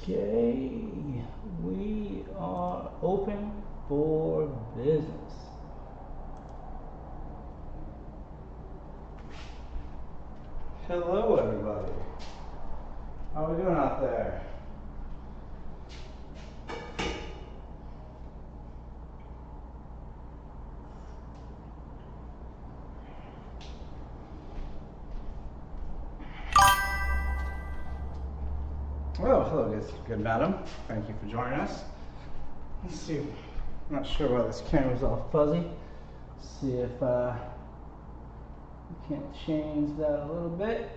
Okay, we are open for business. Hello, everybody. How are we doing out there? Well, hello, good madam. Thank you for joining us. Let's see. I'm not sure why this camera's all fuzzy. Let's see if we can't change that a little bit.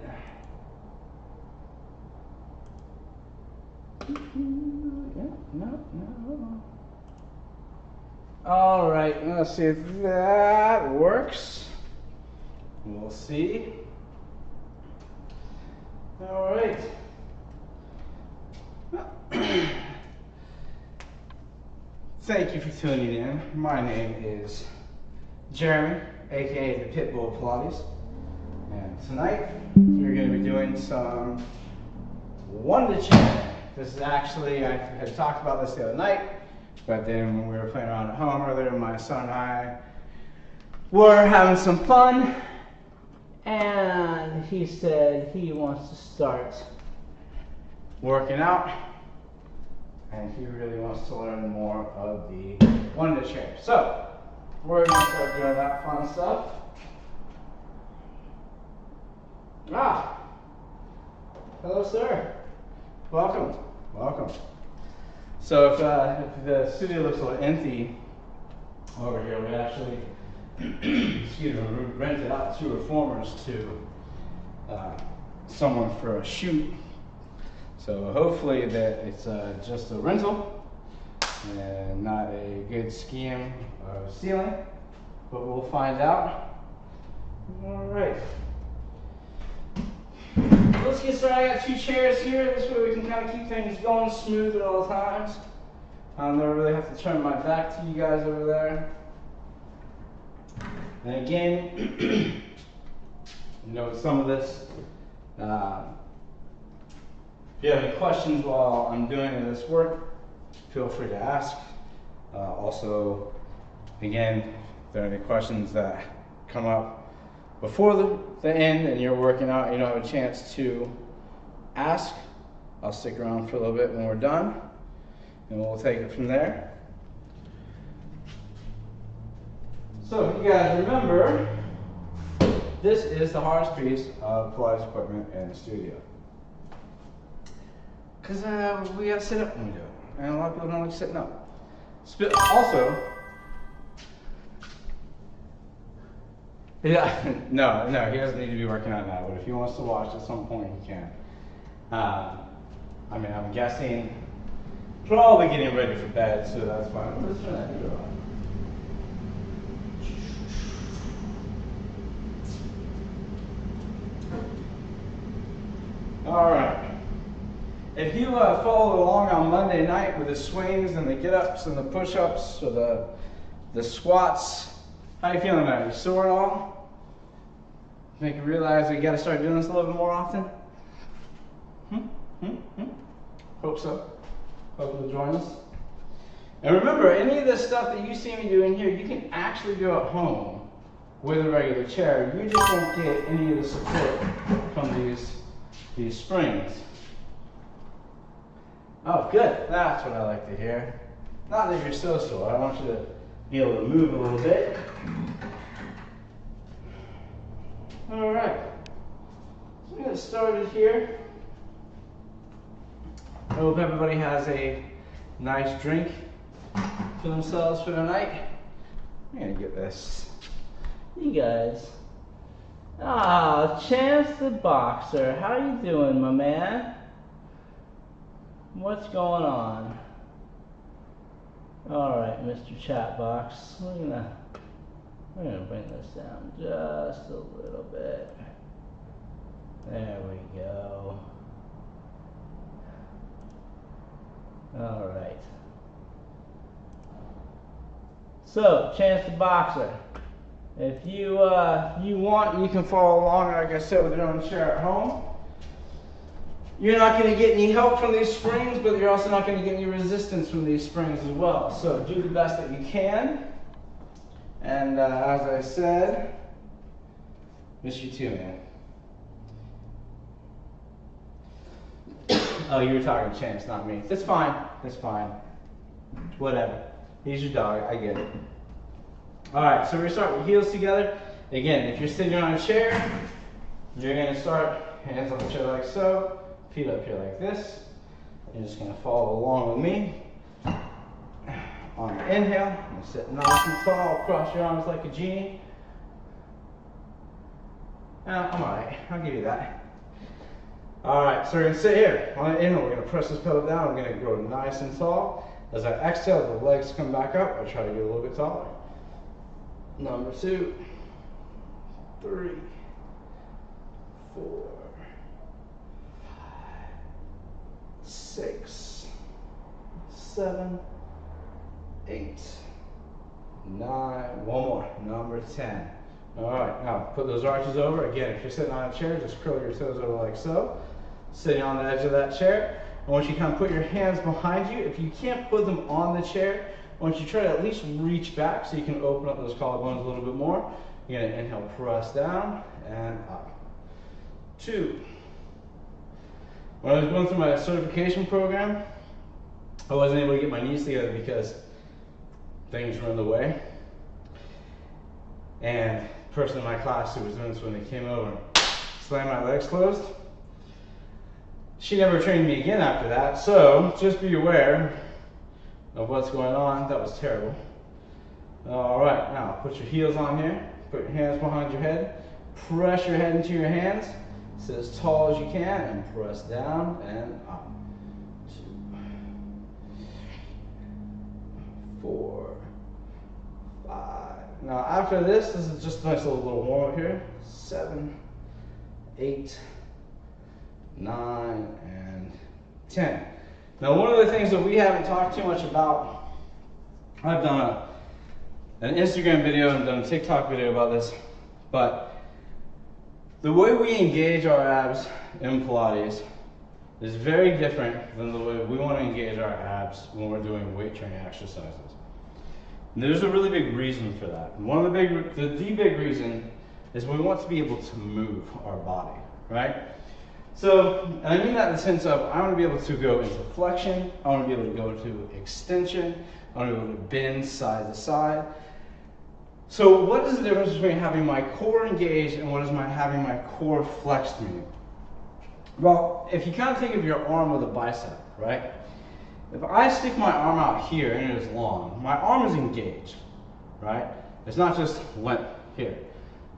No. All right, let's see if that works. We'll see. All right. Thank you for tuning in. My name is Jeremy, aka the Pitbull Pilates, and tonight we're going to be doing some Wunda chair. This is actually, I had talked about this the other night, but then when we were playing around at home earlier, my son and I were having some fun, and he said he wants to start working out. And he really wants to learn more of the Wunda chair. So, we're going to start doing that fun stuff. Hello, sir. Welcome. So, if the studio looks a little empty over here, we actually, we rented out 2 reformers to someone for a shoot. So hopefully that it's just a rental and not a good scheme of stealing, but we'll find out. All right. Let's get started. I got 2 chairs here. This way we can kind of keep things going smooth at all times. I'll never really have to turn my back to you guys over there. And again, some of this, if you have any questions while I'm doing this work, feel free to ask. Also, again, if there are any questions that come up before the end and you're working out, you don't have a chance to ask, I'll stick around for a little bit when we're done, and we'll take it from there. So, if you guys remember, this is the hardest piece of Pilates equipment in the studio. Because we gotta sit up when we do it. And a lot of people don't like sitting up. Also, yeah, no, he doesn't need to be working on that, but if he wants to watch at some point, he can. I'm guessing, probably getting ready for bed, so that's fine. Let's turn that heater on. All right. If you followed along on Monday night with the swings and the get-ups and the push-ups or the squats, how you feeling about it? You sore at all? Make you realize we got to start doing this a little bit more often? Hope so. Hope you'll join us. And remember, any of the stuff that you see me doing here, you can actually do at home with a regular chair. You just won't get any of the support from these springs. Oh, good. That's what I like to hear. Not that you're so sore. I want you to be able to move a little bit. All right. So we get started here. I hope everybody has a nice drink for themselves for the night. I'm gonna get this. You guys. Chance the Boxer. How you doing, my man? What's going on? All right, Mr. Chatbox. We're gonna bring this down just a little bit. There we go. All right. So, Chance the Boxer. If you want, you can follow along, like I said, with your own chair at home. You're not going to get any help from these springs, but you're also not going to get any resistance from these springs as well. So do the best that you can. And as I said, miss you too, man. Oh, you were talking to Chance, not me. That's fine. That's fine. Whatever. He's your dog. I get it. All right, so we're going to start with heels together. Again, if you're sitting on a chair, you're going to start hands on the chair like so, feet up here like this. You're just going to follow along with me. On the inhale, I'm going to sit nice and tall, cross your arms like a genie. I'm all right. I'll give you that. All right, so we're going to sit here. On the inhale, we're going to press this pedal down. I'm going to grow nice and tall. As I exhale, the legs come back up. I try to get a little bit taller. Number 2, 3, 4, 5, 6, 7, 8, 9. One more. Number 10. All right, now put those arches over. Again, if you're sitting on a chair, just curl your toes over like so. Sitting on the edge of that chair. I want you to kind of put your hands behind you. If you can't put them on the chair, I want you to try to at least reach back so you can open up those collarbones a little bit more. You're going to inhale, press down, and up. 2. When I was going through my certification program, I wasn't able to get my knees together because things were in the way. And the person in my class who was doing this when they came over and slammed my legs closed, she never trained me again after that. So just be aware of what's going on. That was terrible. All right, now put your heels on here. Put your hands behind your head. Press your head into your hands. Sit as tall as you can and press down and up. 2, 4, 5. Now after this is just a nice little warm up here. 7, 8, 9, and 10. Now one of the things that we haven't talked too much about, I've done an Instagram video and done a TikTok video about this, but the way we engage our abs in Pilates is very different than the way we want to engage our abs when we're doing weight training exercises. And there's a really big reason for that. And one of the big reason is we want to be able to move our body, right? So, and I mean that in the sense of I want to be able to go into flexion, I want to be able to go into extension, I want to be able to bend side to side. So what is the difference between having my core engaged and what is having my core flexed mean? Well, if you kind of think of your arm with a bicep, right? If I stick my arm out here and it is long, my arm is engaged, right? It's not just limp here.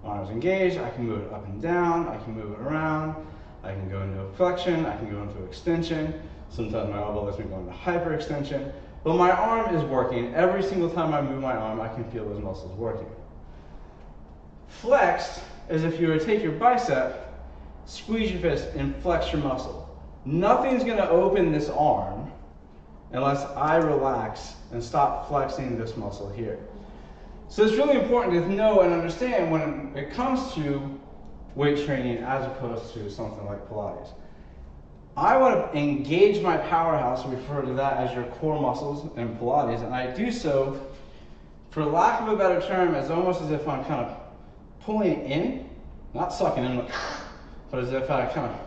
My arm is engaged, I can move it up and down, I can move it around, I can go into flexion, I can go into extension. Sometimes my elbow lets me go into hyperextension. But my arm is working. Every single time I move my arm, I can feel those muscles working. Flexed is if you were to take your bicep, squeeze your fist, and flex your muscle. Nothing's going to open this arm unless I relax and stop flexing this muscle here. So it's really important to know and understand when it comes to weight training as opposed to something like Pilates. I want to engage my powerhouse, refer to that as your core muscles in Pilates, and I do so, for lack of a better term, as almost as if I'm kind of pulling it in, not sucking in, but as if I kind of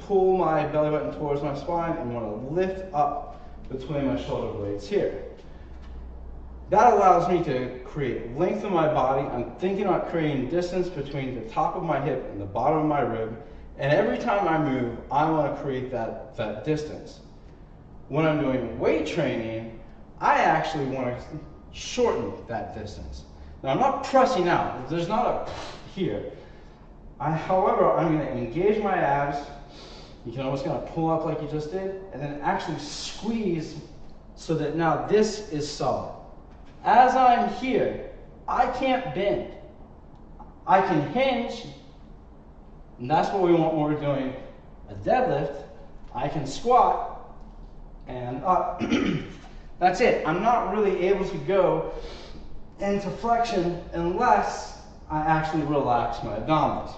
pull my belly button towards my spine and want to lift up between my shoulder blades here. That allows me to create length in my body. I'm thinking about creating distance between the top of my hip and the bottom of my rib. And every time I move, I want to create that distance. When I'm doing weight training, I actually want to shorten that distance. Now I'm not pressing out. There's not a here. However, I'm going to engage my abs. You can almost kind of pull up like you just did, and then actually squeeze so that now this is solid. As I'm here, I can't bend. I can hinge, and that's what we want when we're doing a deadlift. I can squat and up. That's it. I'm not really able to go into flexion unless I actually relax my abdominals.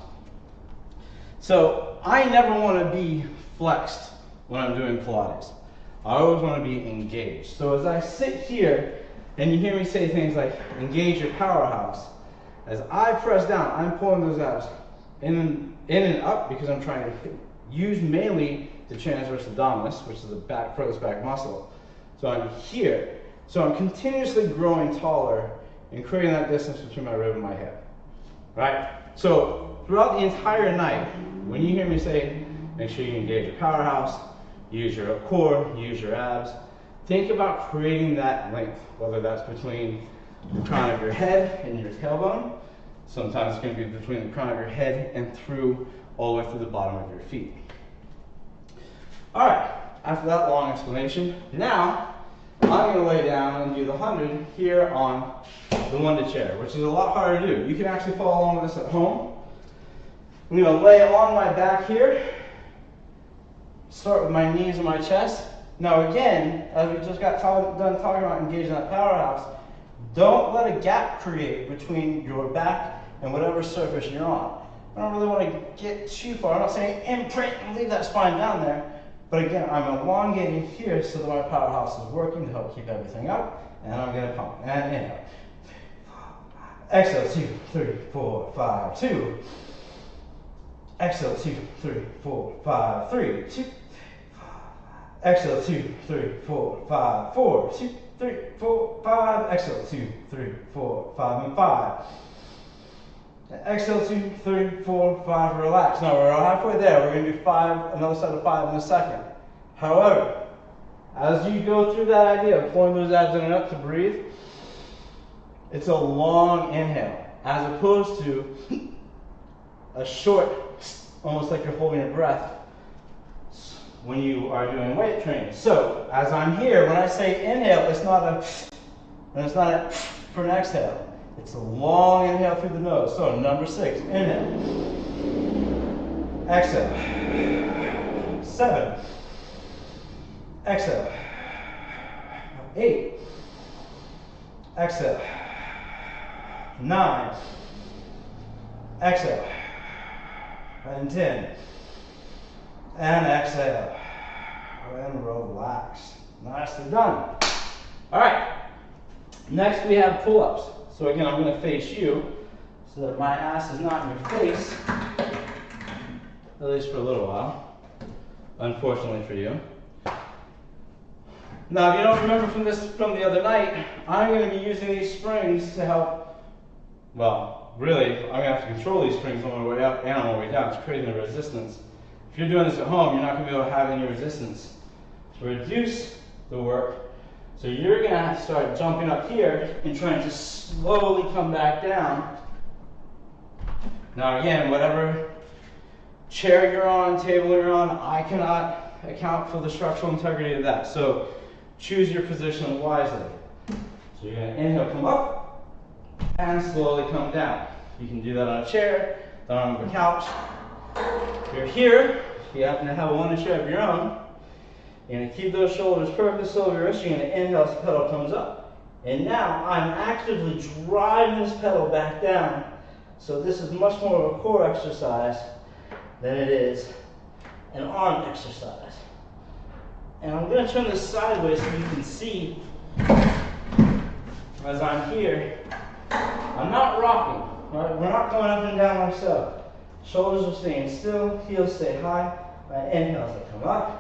So I never want to be flexed when I'm doing Pilates. I always want to be engaged. So as I sit here and you hear me say things like engage your powerhouse, as I press down, I'm pulling those abs in and up because I'm trying to use mainly the transverse abdominis, which is the back, furthest back muscle. So I'm here. So I'm continuously growing taller and creating that distance between my rib and my hip. Right? So throughout the entire night, when you hear me say, make sure you engage your powerhouse, use your core, use your abs, think about creating that length, whether that's between the crown of your head and your tailbone. Sometimes it's going to be between the crown of your head and through all the way through the bottom of your feet. All right, after that long explanation, now I'm going to lay down and do the 100 here on the Wunda chair, which is a lot harder to do. You can actually follow along with this at home. I'm going to lay on my back here, start with my knees and my chest. Now again, as we just got done talking about engaging that powerhouse, don't let a gap create between your back and whatever surface you're on. I don't really want to get too far. I'm not saying imprint and leave that spine down there, but again, I'm elongating here so that my powerhouse is working to help keep everything up, and I'm going to pump. And inhale. Exhale, 2, 3, 4, 5, 2. Exhale, 2, 3, 4, 5, 3, 2. Exhale, 2, 3, 4, 5, 4, 2, 3, 4, 5. Exhale, 2, 3, 4, 5, and 5. Exhale, 2, 3, 4, 5, relax. Now we're halfway there. We're going to do 5, another set of 5 in a second. However, as you go through that idea of pulling those abs in and up to breathe, it's a long inhale, as opposed to a short, almost like you're holding your breath when you are doing weight training. So, as I'm here, when I say inhale, it's not a, and it's not a for an exhale. It's a long inhale through the nose. So, number 6, inhale. Exhale. 7. Exhale. 8. Exhale. 9. Exhale. And 10. And exhale. And relax. Nicely done. All right. Next we have pull-ups. So again, I'm going to face you so that my ass is not in your face, at least for a little while, unfortunately for you. Now, if you don't remember from the other night, I'm going to be using these springs to help, well, really, I'm going to have to control these springs on my way up and on my way down. It's creating the resistance. If you're doing this at home, you're not going to be able to have any resistance to reduce the work. So you're going to have to start jumping up here and trying to slowly come back down. Now again, whatever chair you're on, table you're on, I cannot account for the structural integrity of that. So choose your position wisely. So you're going to inhale, come up, and slowly come down. You can do that on a chair, on a couch. If you're here, if you happen to have a Wunda chair of your own, you're going to keep those shoulders perfectly still over your wrist. You're going to inhale as the pedal comes up. And now I'm actively driving this pedal back down. So this is much more of a core exercise than it is an arm exercise. And I'm going to turn this sideways so you can see as I'm here. I'm not rocking. Right? We're not going up and down like so. Shoulders are staying still, heels stay high. My inhales that come up.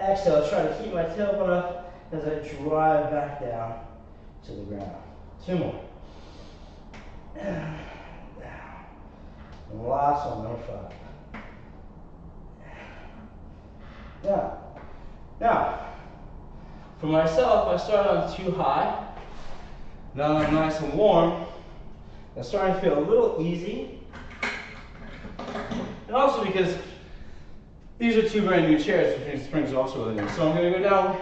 Exhale, try to keep my tailbone up as I drive back down to the ground. 2 more. Down. And last one, number 5. Down. Now, for myself, I start on too high. Now I'm nice and warm. I'm starting to feel a little easy. And also because these are 2 brand new chairs, which means springs are also really new. So I'm going to go down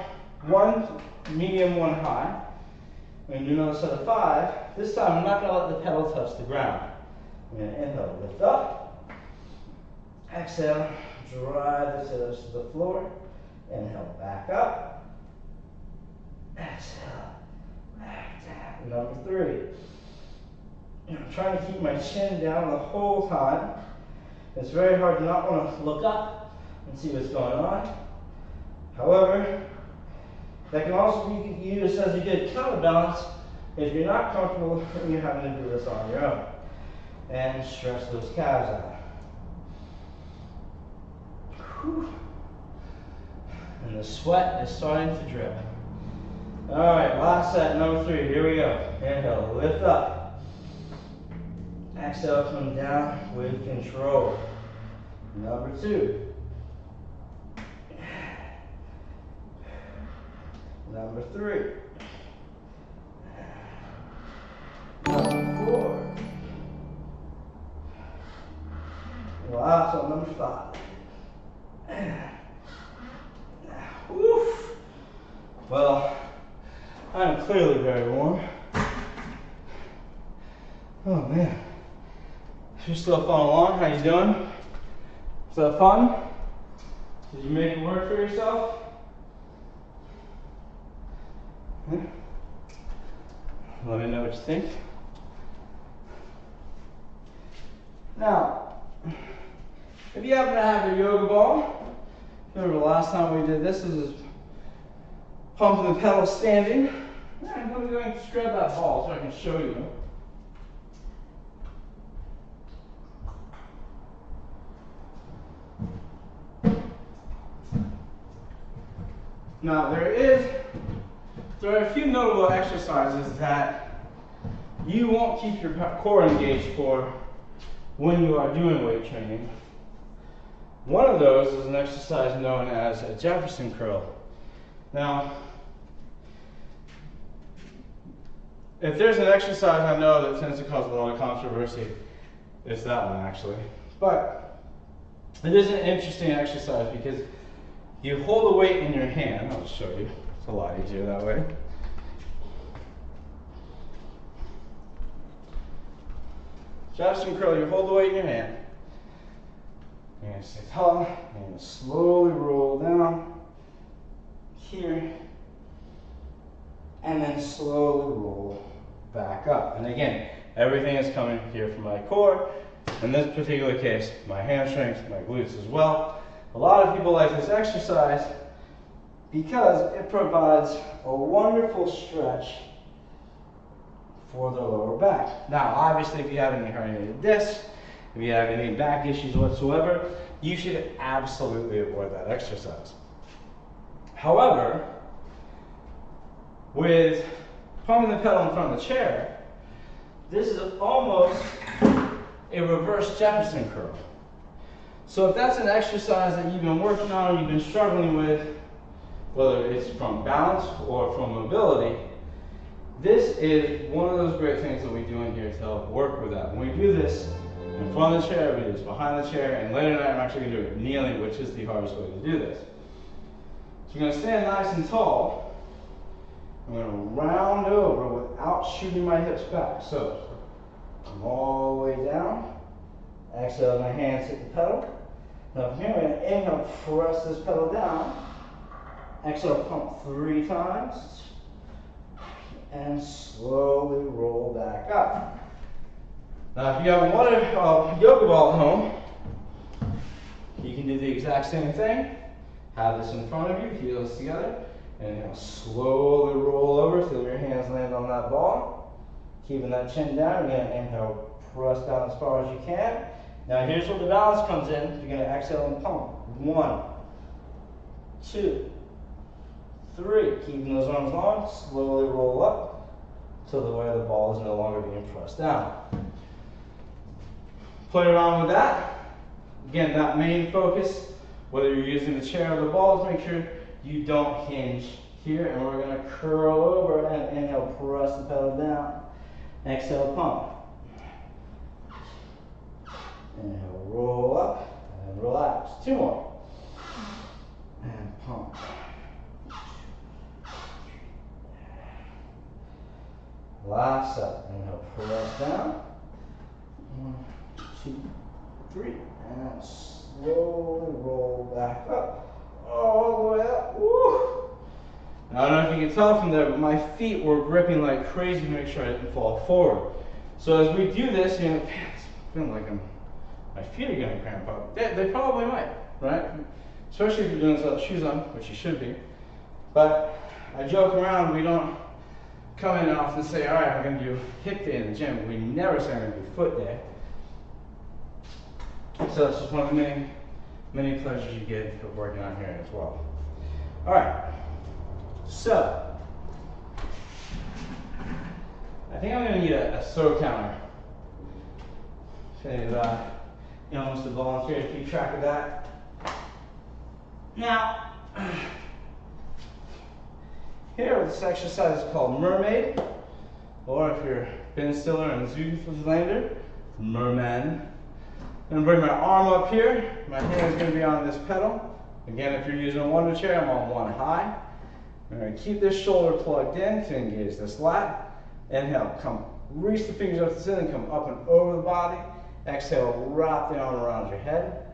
1 medium, 1 high. I'm going to do another set of 5. This time I'm not going to let the pedal touch the ground. I'm going to inhale, lift up. Exhale, drive the toes to the floor. Inhale, back up. Exhale, back down. Number 3. I'm trying to keep my chin down the whole time. It's very hard to not want to look up and see what's going on. However, that can also be used as a good counterbalance if you're not comfortable and you're having to do this on your own. And stretch those calves out. Whew. And the sweat is starting to drip. All right, last set, number 3. Here we go. Inhale, lift up. Exhale, come down with control. Number 2. Number 3. Number 4. Last one, number 5. Woof. Well, I'm clearly very warm. Oh man. If you're still following along, how you doing? Was that fun? Did you make it work for yourself? Yeah. Let me know what you think. Now, if you happen to have a yoga ball, remember the last time we did this was pumping the pedal standing. I'm going to just grab that ball so I can show you. Now there are a few notable exercises that you won't keep your core engaged for when you are doing weight training. One of those is an exercise known as a Jefferson curl. Now, if there's an exercise I know that tends to cause a lot of controversy, it's that one actually. But it is an interesting exercise because you hold the weight in your hand. I'll show you. It's a lot easier that way. Jefferson curl, you hold the weight in your hand. You're going to stay tall. You're going to slowly roll down here. And then slowly roll back up. And again, everything is coming here from my core. In this particular case, my hamstrings, my glutes as well. A lot of people like this exercise because it provides a wonderful stretch for the lower back. Now, obviously, if you have any herniated discs, if you have any back issues whatsoever, you should absolutely avoid that exercise. However, with pumping the pedal in front of the chair, this is almost a reverse Jefferson curl. So if that's an exercise that you've been working on, you've been struggling with, whether it's from balance or from mobility, this is one of those great things that we do in here to help work with that. When we do this in front of the chair, we do this behind the chair, and later tonight I'm actually going to do it kneeling, which is the hardest way to do this. So you're going to stand nice and tall. I'm going to round over without shooting my hips back. So come all the way down. Exhale, my hands hit the pedal. Now from here, I'm going to inhale, press this pedal down. Exhale, pump 3 times. And slowly roll back up. Now if you have a yoga ball at home, you can do the exact same thing. Have this in front of you, heels together, and you'll slowly roll over till your hands land on that ball. Keeping that chin down, you're going to inhale, press down as far as you can. Now here's where the balance comes in. You're going to exhale and pump. 1, 2, 3. Keeping those arms long, slowly roll up till the way the ball is no longer being pressed down. Play around with that. Again, that main focus, whether you're using the chair or the balls, make sure you don't hinge here. And we're going to curl over and inhale, press the pedal down. Exhale, pump. Inhale, roll up and relax. 2 more. And pump. Last set. Inhale, press down. 1, 2, 3. And slowly roll back up. All the way up. Woo! Now, I don't know if you can tell from there, but my feet were gripping like crazy to make sure I didn't fall forward. So as we do this, you know, it's feeling like I'm my feet are going to cramp up. They probably might, right? Especially if you're doing this without shoes on, which you should be. But I joke around, we don't come in and often say, all right, I'm going to do hip day in the gym. We never say I'm going to do foot day. So that's just one of the many pleasures you get of working on here as well. All right, so I think I'm going to need a throw counter. If anyone wants to volunteer to keep track of that. Now, here this exercise is called mermaid, or if you're Ben Stiller and Zoolander, merman. I'm going to bring my arm up here. My hand is going to be on this pedal. Again, if you're using a Wunda chair, I'm on one high. I'm going to keep this shoulder plugged in to engage this lat. Inhale, come reach the fingers up to the ceiling, come up and over the body. Exhale, wrap the arm around your head.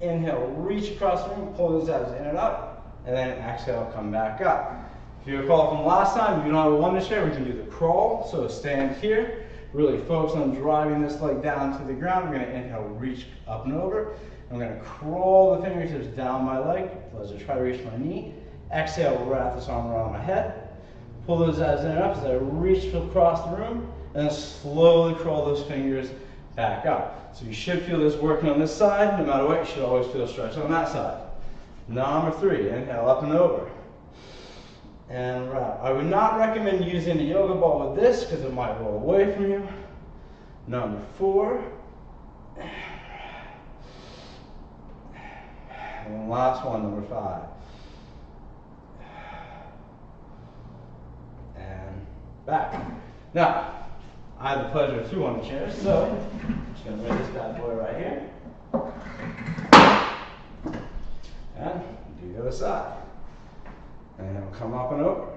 Inhale, reach across the room, pull those abs in and up, and then exhale, come back up. If you recall from last time, if you don't have a Wunda chair, we can do the crawl. So stand here. Really focus on driving this leg down to the ground. We're going to inhale, reach up and over. I'm going to crawl the fingertips down my leg as I try to reach my knee. Exhale, wrap this arm around my head. Pull those abs in and up as I reach across the room. And then slowly crawl those fingers back up. So you should feel this working on this side. No matter what, you should always feel stretch on that side. Number 3, inhale, up and over. And wrap. I would not recommend using a yoga ball with this because it might roll away from you. Number 4. And then last one, number 5. And back. Now, I have the pleasure of 2 on the chairs, so I'm just going to bring this bad boy right here. And do the other side. And then come up and over.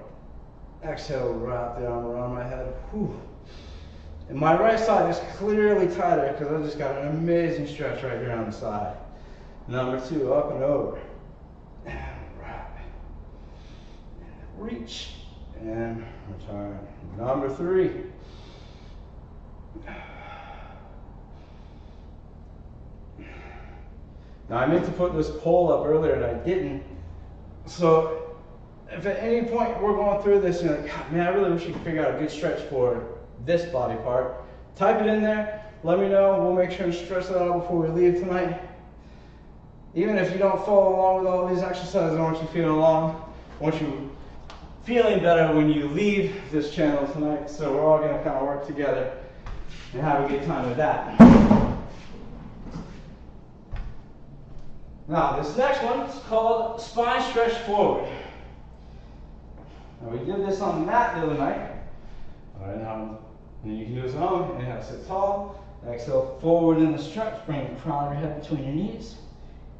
Exhale, wrap the arm around my head. Whew. And my right side is clearly tighter because I just got an amazing stretch right here on the side. Number 2, up and over. And wrap. And reach. And return. Number 3. Now I meant to put this pole up earlier and I didn't. So if at any point we're going through this and you're like, God, man, I really wish you could figure out a good stretch for this body part, type it in there, let me know, we'll make sure and stretch that out before we leave tonight. Even if you don't follow along with all these exercises, I want you feeling along, I want you feeling better when you leave this channel tonight, so we're all going to kind of work together and have a good time with that. Now, this next one is called spine stretch forward. Now, we did this on the mat the other night. All right, now, and you can do this at home. Inhale, sit tall. Exhale, forward in the stretch. Bring the crown of your head between your knees.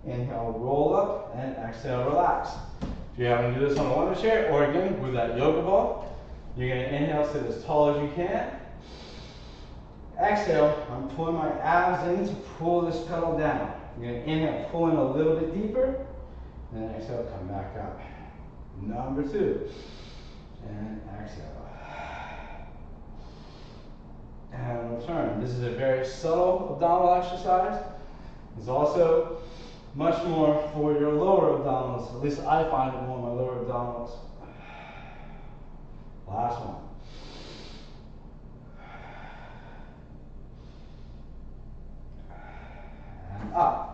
Inhale, roll up, and exhale, relax. If you're having to do this on a Wunda chair, or again, with that yoga ball, you're going to inhale, sit as tall as you can. Exhale, I'm pulling my abs in to pull this pedal down. You're going to inhale, pull in a little bit deeper, and then exhale, come back up. Number 2. And exhale. And return. This is a very subtle abdominal exercise. It's also much more for your lower abdominals. At least I find it more in my lower abdominals. Last one. And up.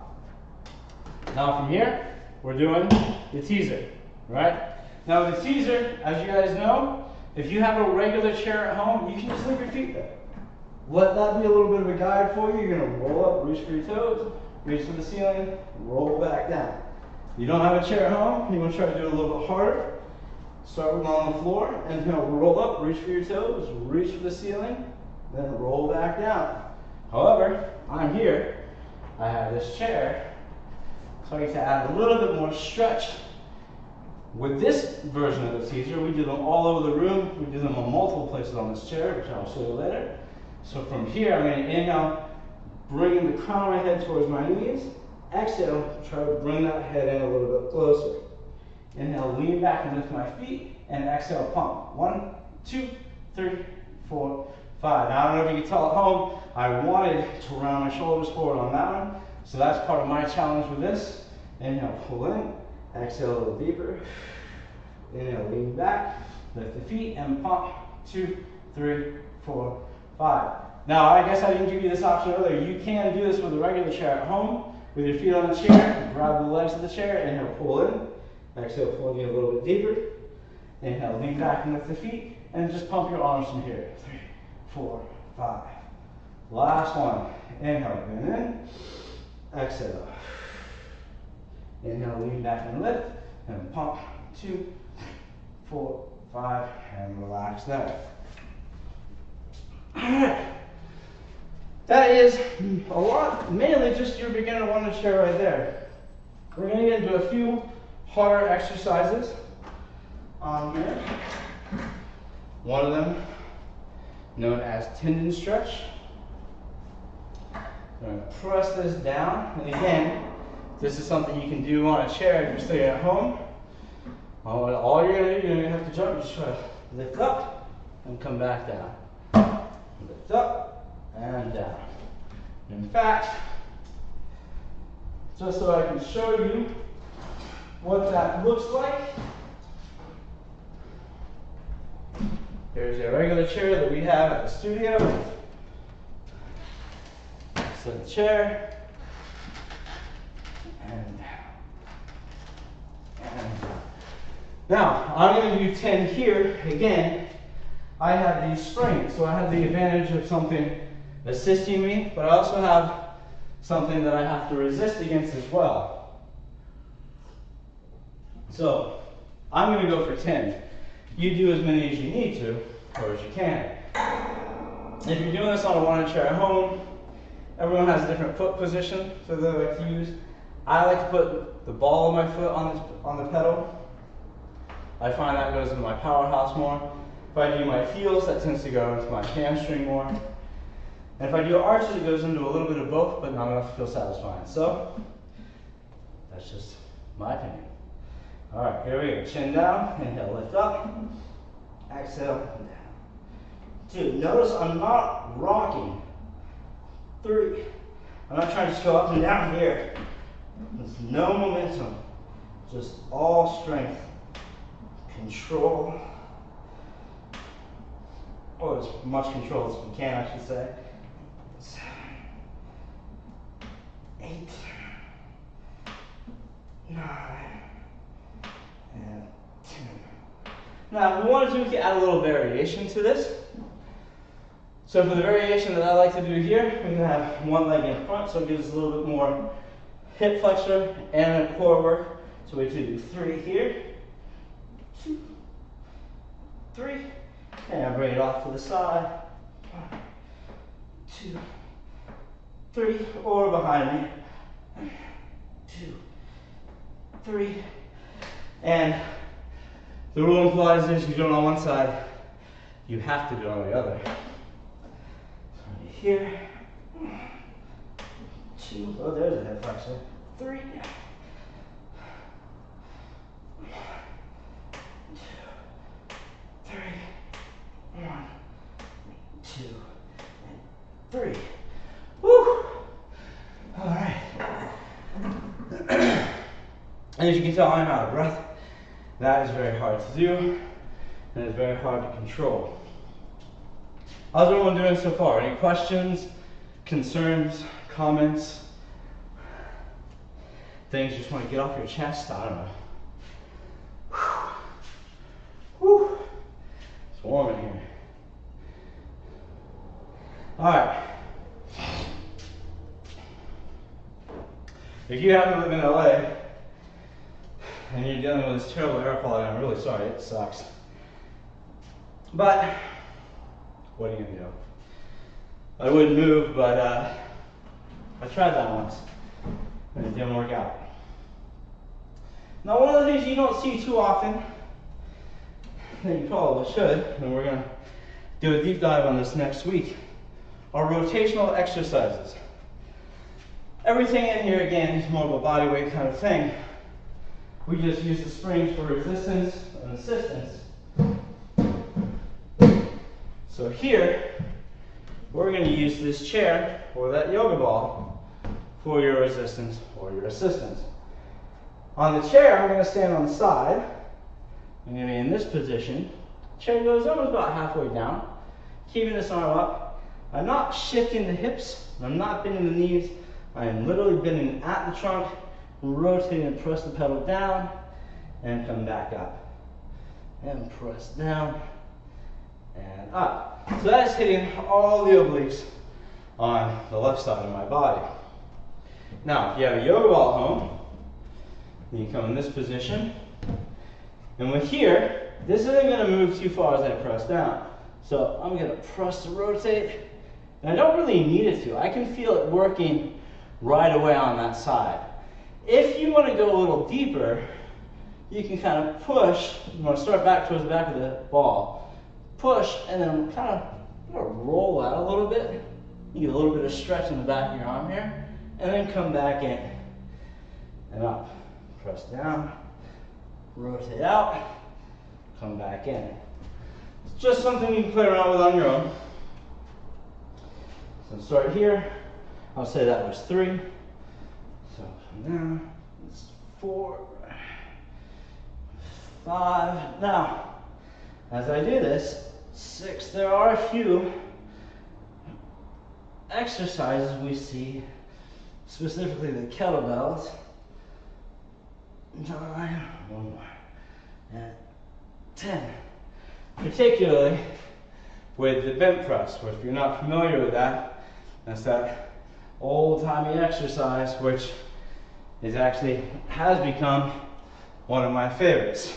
Now from here, we're doing the teaser, right? Now the teaser, as you guys know, if you have a regular chair at home, you can just leave your feet there. Let that be a little bit of a guide for you. You're going to roll up, reach for your toes, reach for the ceiling, roll back down. You don't have a chair at home, you want to try to do it a little bit harder. Start with on the floor, and roll up, reach for your toes, reach for the ceiling, then roll back down. However, I'm here, I have this chair, so I get to add a little bit more stretch. With this version of the teaser, we do them all over the room. We do them on multiple places on this chair, which I'll show you later. So from here, I'm going to inhale, bring the crown of my head towards my knees. Exhale, try to bring that head in a little bit closer. Inhale, lean back and lift my feet, and exhale, pump. 1, 2, 3, 4, 5. Now, I don't know if you can tell at home, I wanted to round my shoulders forward on that one. So that's part of my challenge with this. Inhale, pull in. Exhale, a little deeper. Inhale, lean back. Lift the feet and pump. 2, 3, 4, 5. Now, I guess I didn't give you this option earlier. You can do this with a regular chair at home. With your feet on the chair, grab the legs of the chair. Inhale, pull in. Exhale, pull in a little bit deeper. Inhale, lean back and lift the feet. And just pump your arms from here. 3, 4, 5. Last one. Inhale, bend in. Exhale. Inhale, lean back and lift. And pump. 2, 4, 5. And relax there. Alright. That is a lot, mainly just your beginner Wunda chair right there. We're going to get into a few harder exercises on here. One of them known as tendon stretch. I'm going to press this down, and again, this is something you can do on a chair if you're staying at home. All you're going to do, you're going to have to jump, just try to lift up and come back down. Lift up and down. In fact, just so I can show you what that looks like, here's a regular chair that we have at the studio. So the chair, and now I'm going to do 10 here. Again, I have these springs, so I have the advantage of something assisting me, but I also have something that I have to resist against as well. So I'm going to go for 10. You do as many as you need to, or as you can. If you're doing this on a Wunda chair at home, everyone has a different foot position that they like to use. I like to put the ball of my foot on the pedal. I find that goes into my powerhouse more. If I do my heels, that tends to go into my hamstring more. And if I do arches, it goes into a little bit of both, but not enough to feel satisfying. So, that's just my opinion. All right, here we go. Chin down, inhale, lift up. Exhale, down. 2, notice I'm not rocking. 3, I'm not trying to just go up and down here. There's no momentum, just all strength, control, or as much control as we can, I should say. 7, 8, 9, and 10. Now, if we wanted to, we could add a little variation to this. So for the variation that I like to do here, we can have one leg in front, so it gives us a little bit more hip flexor and core work. So we do 3 here, 2, 3, and bring it off to the side. 1, 2, 3, or behind me. 1, 2, 3, and the rule implies is you do it on one side, you have to do it on the other. Here, 2, oh, there's a hip flexor. 3, 1, 2, 3, 1, 2, and 3. Woo! All right. And as you can tell, I'm out of breath. That is very hard to do, and it's very hard to control. How's everyone doing so far? Any questions, concerns, comments, things you just want to get off your chest? I don't know. Whew. It's warm in here. All right. If you happen to live in LA and you're dealing with this terrible air quality, I'm really sorry, it sucks. But what are you gonna do? I wouldn't move, but I tried that once and it didn't work out. Now, one of the things you don't see too often, that you probably should, and we're gonna do a deep dive on this next week, are rotational exercises. Everything in here, again, is more of a body weight kind of thing. We just use the springs for resistance and assistance. So here, we're going to use this chair or that yoga ball for your resistance or your assistance. On the chair, I'm going to stand on the side. I'm going to be in this position. Chair goes almost about halfway down. Keeping this arm up. I'm not shifting the hips. I'm not bending the knees. I am literally bending at the trunk, rotating and press the pedal down, and come back up. And press down, and up. So that is hitting all the obliques on the left side of my body. Now, if you have a yoga ball at home, then you come in this position. And with here, this isn't going to move too far as I press down. So I'm going to press to rotate. And I don't really need it to. I can feel it working right away on that side. If you want to go a little deeper, you can kind of push. You want to start back towards the back of the ball. Push, and then kind of roll out a little bit. You get a little bit of stretch in the back of your arm here. And then come back in and up. Press down, rotate out, come back in. It's just something you can play around with on your own. So start here. I'll say that was 3. So come down. It's 4, 5. Now, as I do this, 6. There are a few exercises we see, specifically the kettlebells. 9, 1 more, and 10. Particularly with the bent press, which if you're not familiar with that, that's that old-timey exercise, which has become one of my favorites.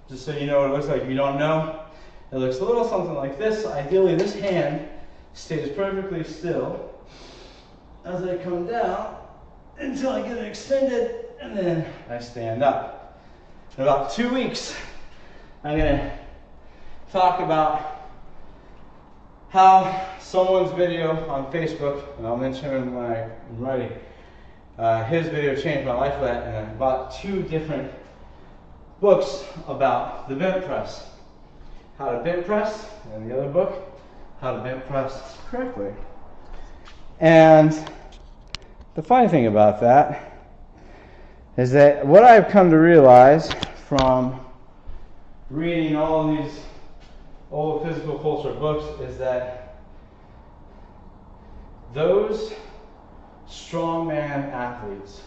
Just so you know what it looks like. If you don't know, it looks a little something like this. Ideally, this hand stays perfectly still as I come down until I get it extended, and then I stand up. In about 2 weeks, I'm going to talk about how someone's video on Facebook, and I'll mention him when I'm ready, his video changed my life for that, and I bought 2 different books about the bent press. How to bent press, and the other book, How to Bent Press Correctly. And the funny thing about that is that what I've come to realize from reading all these old physical culture books is that those strongman athletes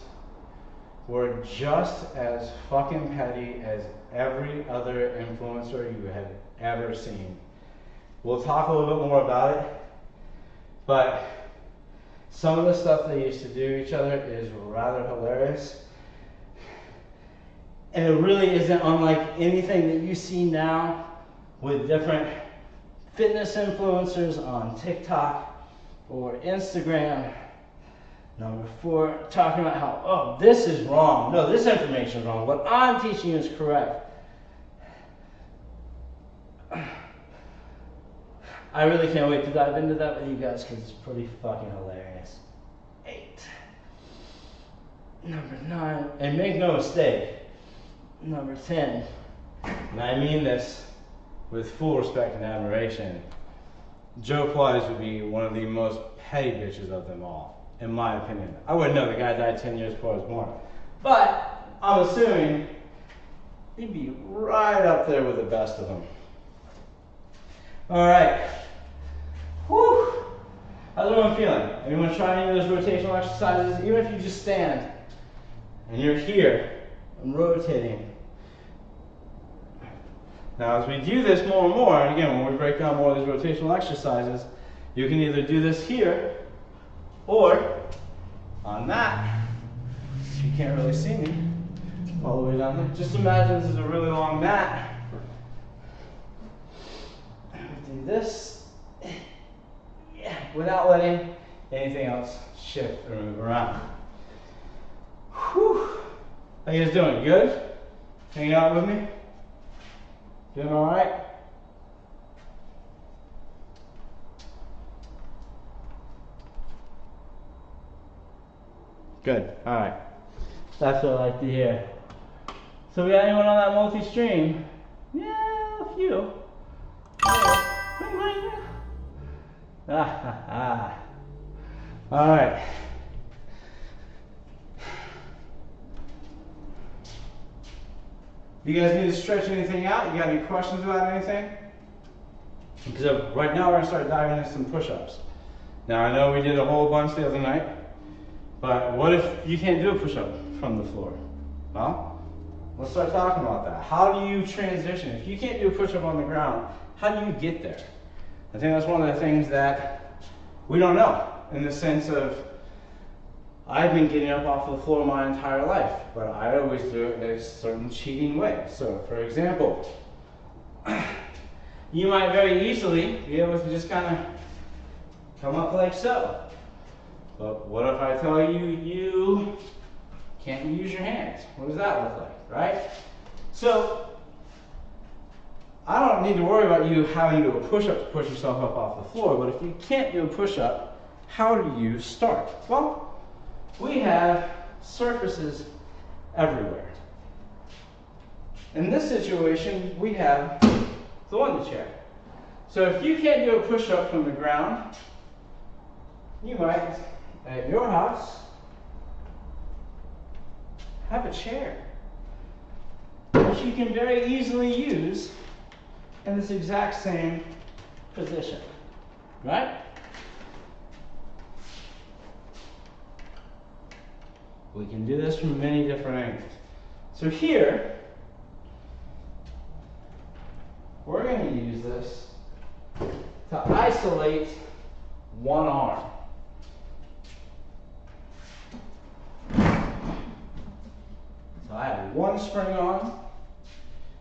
were just as fucking petty as every other influencer you had ever seen. We'll talk a little bit more about it, but some of the stuff they used to do to each other is rather hilarious. And it really isn't unlike anything that you see now with different fitness influencers on TikTok or Instagram. Number 4, talking about how, oh, this is wrong. No, this information is wrong. What I'm teaching you is correct. I really can't wait to dive into that with you guys because it's pretty fucking hilarious. 8. Number 9, and make no mistake, number 10, and I mean this with full respect and admiration, Joe Pilates would be one of the most petty bitches of them all, in my opinion. I wouldn't know, the guy died 10 years before I was born. But I'm assuming he'd be right up there with the best of them. All right. Whew. How's everyone feeling? Anyone try any of those rotational exercises? Even if you just stand and you're here and rotating. Now as we do this more and more, and again when we break down more of these rotational exercises, you can either do this here or on that. You can't really see me all the way down there. Just imagine this is a really long mat. Do this. Yeah, without letting anything else shift or move around. Whew. How you guys doing? Good? Hanging out with me? Doing all right? Good. All right. That's what I like to hear. So we got anyone on that multi-stream? Yeah, a few. All right. You guys need to stretch anything out? You got any questions about anything? Because right now we're going to start diving into some push-ups. Now I know we did a whole bunch the other night, but what if you can't do a push-up from the floor? Well, let's start talking about that. How do you transition? If you can't do a push-up on the ground, how do you get there? I think that's one of the things that we don't know, in the sense of, I've been getting up off the floor my entire life, but I always do it in a certain cheating way. So, for example, you might very easily be able to just kind of come up like so. But what if I tell you you can't use your hands? What does that look like, right? So, I don't need to worry about you having to do a push-up to push yourself up off the floor, but if you can't do a push-up, how do you start? Well, we have surfaces everywhere. In this situation, we have the Wunda chair. So if you can't do a push-up from the ground, you might, at your house, have a chair, which you can very easily use in this exact same position, right? We can do this from many different angles. So here, we're going to use this to isolate one arm. So I have one spring on.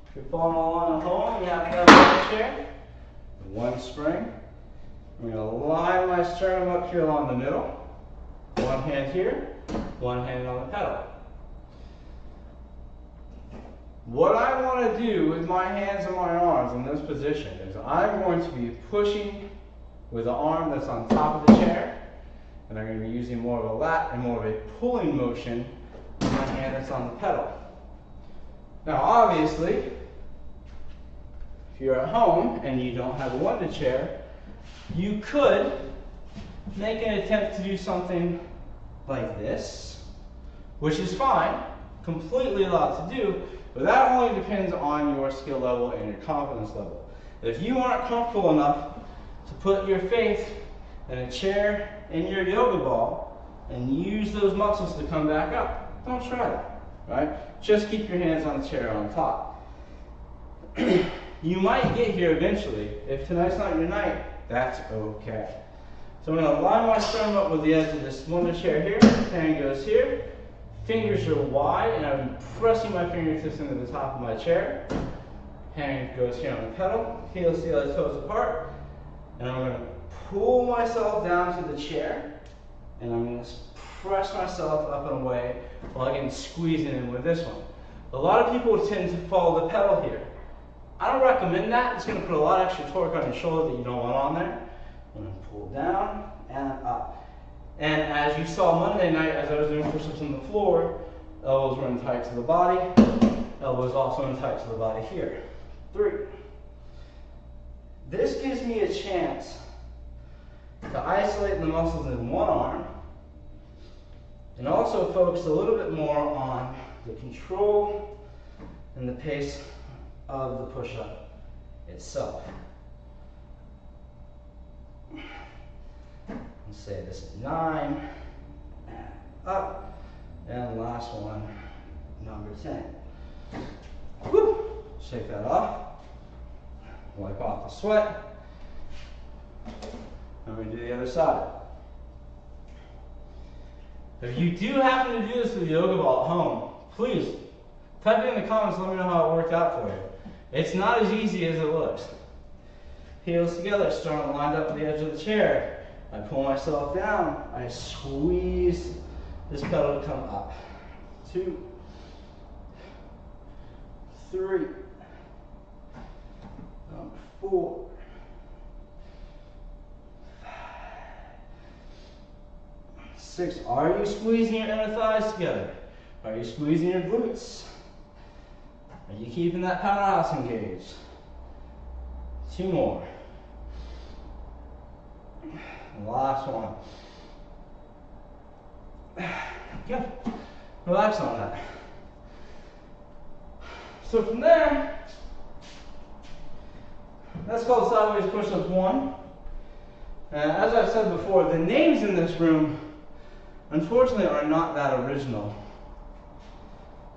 If you're following along at home, you have to have one chair, one spring. I'm going to line my sternum up here along the middle. One hand here, one hand on the pedal. What I want to do with my hands and my arms in this position is I'm going to be pushing with the arm that's on top of the chair, and I'm going to be using more of a lat and more of a pulling motion with my hand that's on the pedal. Now obviously, if you're at home and you don't have a Wunda chair, you could make an attempt to do something like this, which is fine, completely allowed to do, but that only depends on your skill level and your confidence level. If you aren't comfortable enough to put your faith in a chair in your yoga ball and use those muscles to come back up, don't try that, right? Just keep your hands on the chair on top. You might get here eventually. If tonight's not your night, that's okay. So I'm going to line my sternum up with the edge of this Wunda chair here. Hand goes here. Fingers are wide, and I'm pressing my fingertips into the top of my chair. Hand goes here on the pedal. Heel seal the toes apart. And I'm going to pull myself down to the chair. And I'm going to press myself up and away while I can squeeze it in with this one. A lot of people tend to follow the pedal here. I don't recommend that. It's going to put a lot of extra torque on your shoulder that you don't want on there. I'm going to pull down and up. And as you saw Monday night, as I was doing push-ups on the floor, elbows were in tight to the body, elbows also in tight to the body here. 3. This gives me a chance to isolate the muscles in one arm and also focus a little bit more on the control and the pace of the push-up itself. Let's say this is 9, and up, and last one, number 10. Woo! Shake that off, wipe off the sweat, and we do the other side. If you do happen to do this with the yoga ball at home, please type it in the comments, let me know how it worked out for you. It's not as easy as it looks. Heels together, sternum lined up to the edge of the chair. I pull myself down, I squeeze this pedal to come up. 2, 3, number 4, 5, 6. Are you squeezing your inner thighs together? Are you squeezing your glutes? Are you keeping that powerhouse engaged? 2 more. Last one. Good. Relax on that. So from there, that's called sideways push-ups 1. And as I've said before, the names in this room, unfortunately, are not that original.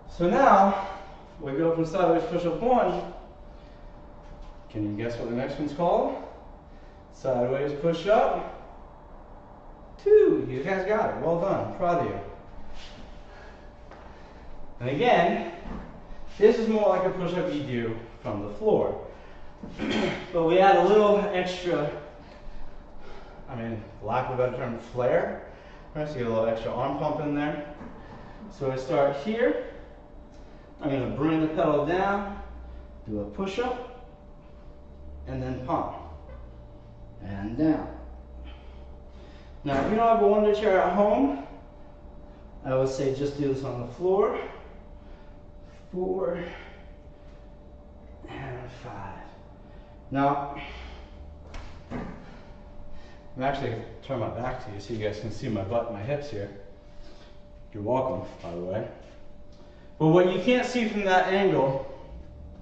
So now, we go from sideways push-up 1. Can you guess what the next one's called? Sideways push-up 2. You guys got it. Well done. Proud of you. And again, this is more like a push-up you do from the floor. But we add a little extra, for lack of a better term, flair. Right, so you get a little extra arm pump in there. So I start here. I'm going to bring the pedal down, do a push-up, and then pump. And down. Now, if you don't have a Wunda chair at home, I would say just do this on the floor. 4 and 5. Now, I'm actually going to turn my back to you so you guys can see my butt and my hips here. You're welcome, by the way. But what you can't see from that angle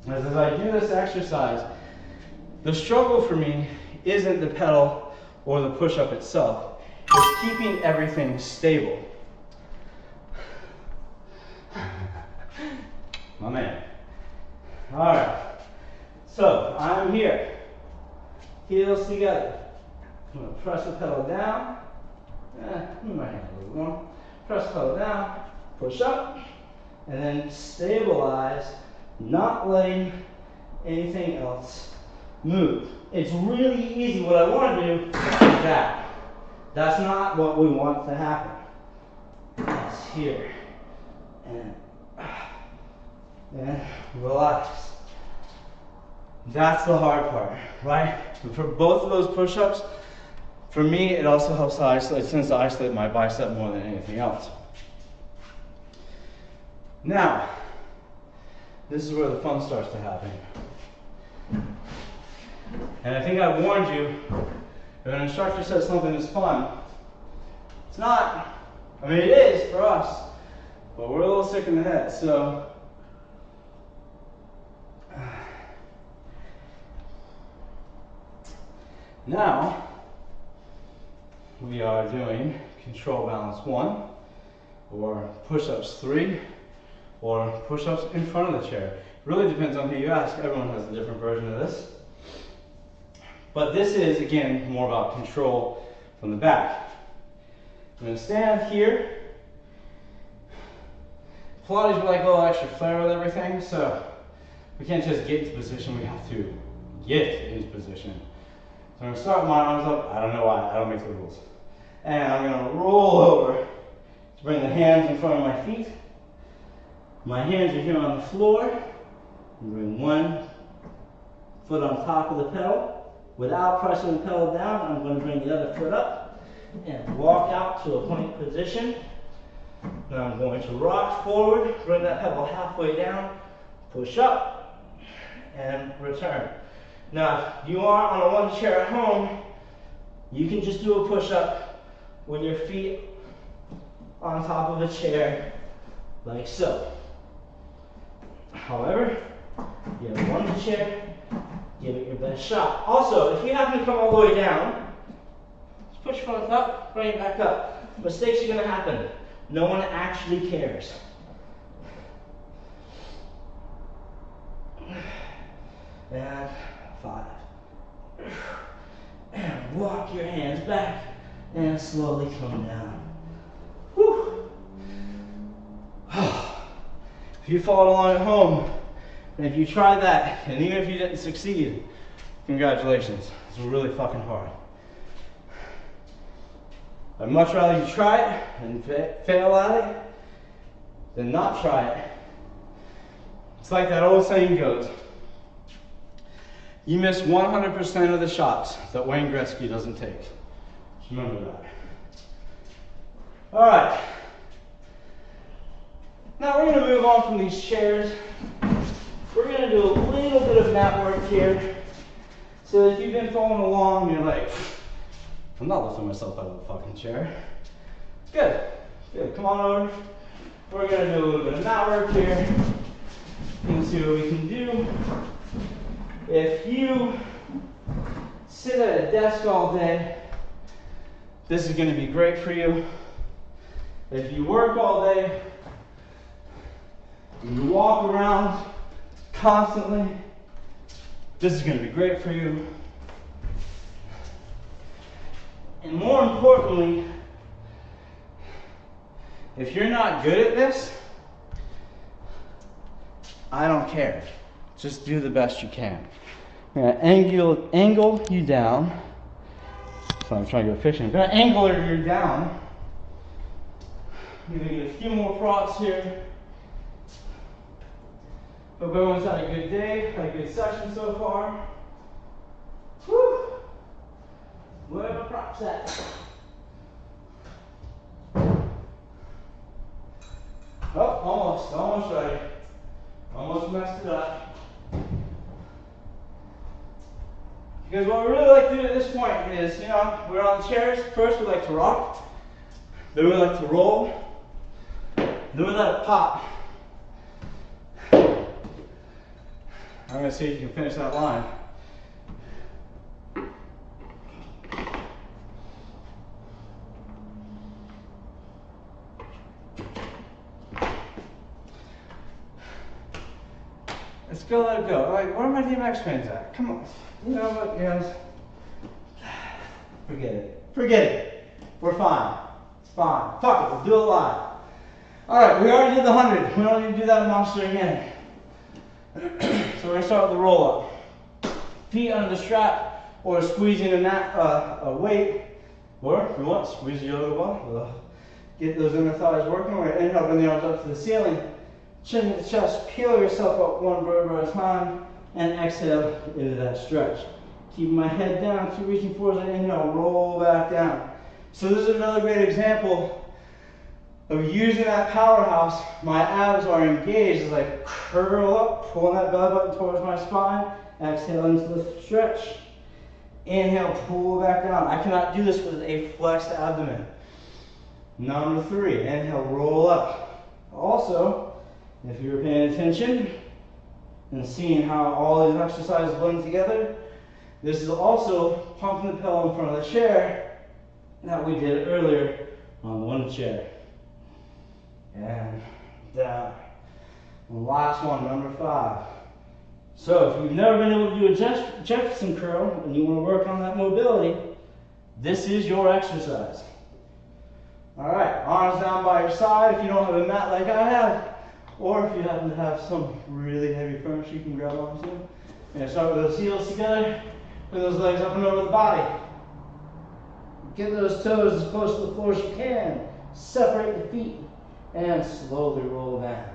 is as I do this exercise, the struggle for me isn't the pedal or the push-up itself. It's keeping everything stable. My man. All right. So I'm here. Heels together. I'm going to press the pedal down. Move my hand a little more. Press the pedal down. Push up. And then stabilize, not letting anything else move. It's really easy. What I want to do is that. That's not what we want to happen. It's here. And relax. That's the hard part, right? For both of those push-ups, for me, it also helps to isolate, tends to isolate my bicep more than anything else. Now, this is where the fun starts to happen. And I think I warned you, if an instructor says something is fun, it's not. It is for us, but we're a little sick in the head, so. Now, we are doing control balance 1, or push-ups 3, or push-ups in front of the chair. It really depends on who you ask. Everyone has a different version of this. But this is, again, more about control from the back. I'm going to stand here. Pilates, we like a little extra flair with everything, so we can't just get into position, we have to get into position. So I'm going to start with my arms up. I don't know why, I don't make the rules. And I'm going to roll over to bring the hands in front of my feet. My hands are here on the floor. And bring one foot on top of the pedal. Without pressing the pedal down, I'm going to bring the other foot up and walk out to a plank position. Then I'm going to rock forward, bring that pedal halfway down, push up, and return. Now, if you are on a Wunda chair at home, you can just do a push-up with your feet on top of a chair, like so. However, you have one chair, give it your best shot. Also, if you happen to come all the way down, just push your front up, bring it back up. Mistakes are going to happen. No one actually cares. And 5. And walk your hands back and slowly come down. Whew. If you followed along at home, and if you tried that, and even if you didn't succeed, congratulations. It's really fucking hard. I'd much rather you try it and fail at it than not try it. It's like that old saying goes, you miss 100% of the shots that Wayne Gretzky doesn't take. Just remember that. All right. Now we're going to move on from these chairs. We're going to do a little bit of mat work here. So if you've been following along, you're like, I'm not lifting myself out of the fucking chair. Good. Good. Come on over. We're going to do a little bit of mat work here. And see what we can do. If you sit at a desk all day, this is going to be great for you. If you work all day, and you walk around constantly, this is going to be great for you. And more importantly, if you're not good at this, I don't care. Just do the best you can. I'm going to angle you down. So I'm trying to go fishing. I'm going to angle you down. I'm going to get a few more props here. Hope everyone's had a good day, had a good session so far. Whew. Where are the props at? Oh, almost ready. Almost messed it up. Because what we really like to do at this point is, you know, we're on the chairs. First we like to rock, then we like to roll, then we let it pop. I'm going to see if you can finish that line. Let's go, let it go. All right, where are my DMX fans at? Come on. You know what, guys? Forget it. Forget it. We're fine. It's fine. Fuck it. We'll do it live. All right, we already did the 100. We don't need to do that monster again. So we're going to start with the roll up. Feet under the strap or squeezing a weight. Or if you want, squeeze your lower ball. Get those inner thighs working. We're going to inhale, bring the arms up to the ceiling. Chin to the chest. Peel yourself up one vertebra at a time. And exhale into that stretch. Keep my head down. Keep reaching forward as I inhale. Roll back down. So this is another great example of using that powerhouse. My abs are engaged as I curl up, pulling that belly button towards my spine. Exhale into the stretch. Inhale, pull back down. I cannot do this with a flexed abdomen. Number 3, inhale, roll up. Also, if you're paying attention and seeing how all these exercises blend together, this is also pumping the pillow in front of the chair that we did earlier on the Wunda chair. And down. The last one, number 5. So if you've never been able to do a Jefferson curl and you want to work on that mobility, this is your exercise. All right, arms down by your side if you don't have a mat like I have, or if you happen to have some really heavy furniture you can grab onto. And start with those heels together, bring those legs up and over the body. Get those toes as close to the floor as you can. Separate the feet. And slowly roll down.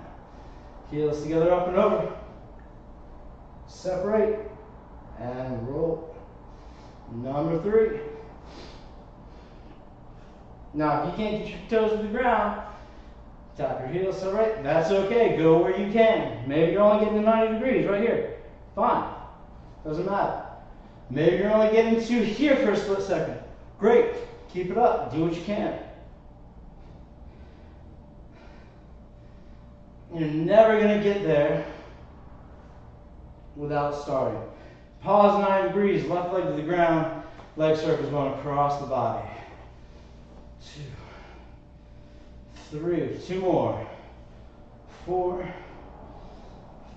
Heels together, up and over. Separate and roll. Number 3. Now, if you can't get your toes to the ground, tap your heels, separate. That's okay. Go where you can. Maybe you're only getting to 90 degrees right here. Fine. Doesn't matter. Maybe you're only getting to here for a split second. Great. Keep it up. Do what you can. You're never going to get there without starting. Pause 90 degrees, left leg to the ground, leg circles going across the body. 2, 3, 2 more. 4,